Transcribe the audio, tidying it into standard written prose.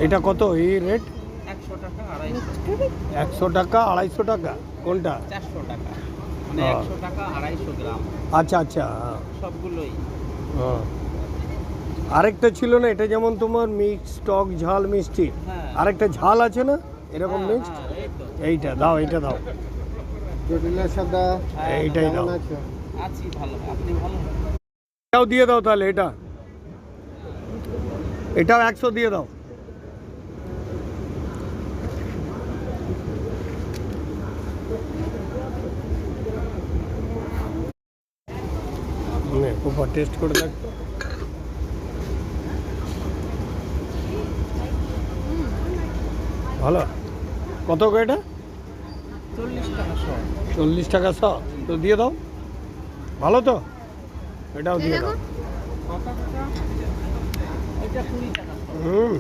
এটা কত এই রেট? 100 টাকা 250। 100 টাকা 250 টাকা কোনটা? 400 টাকা মানে 100 টাকা 250 গ্রাম। আচ্ছা আচ্ছা, হ্যাঁ সবগুলোই। হ্যাঁ। আরেকটা ছিল না এটা, যেমন তোমার মিক্স টক ঝাল মিষ্টি, হ্যাঁ। আরেকটা ঝাল আছে না এরকম হ্যাঁ, মিক্সড? হ্যাঁ, এই তো। এইটা দাও, এইটা দাও, জটিলা সাদা হ্যাঁ, এইটাই দাও। কেমন আছো? আছি ভালো। আপনি ভালো? এটাও দিয়ে দাও তাহলে, এটাও 100 দিয়ে দাও। উপর টেস্ট করে দেখ। ভালো। কত গো এটা? 40 টাকা শ। 40 টাকা 100 তো দিয়ে দাও। ভালো তো, এটাও দিয়ে দাও। কত টাকা? এটা 20 টাকা শ। হুম।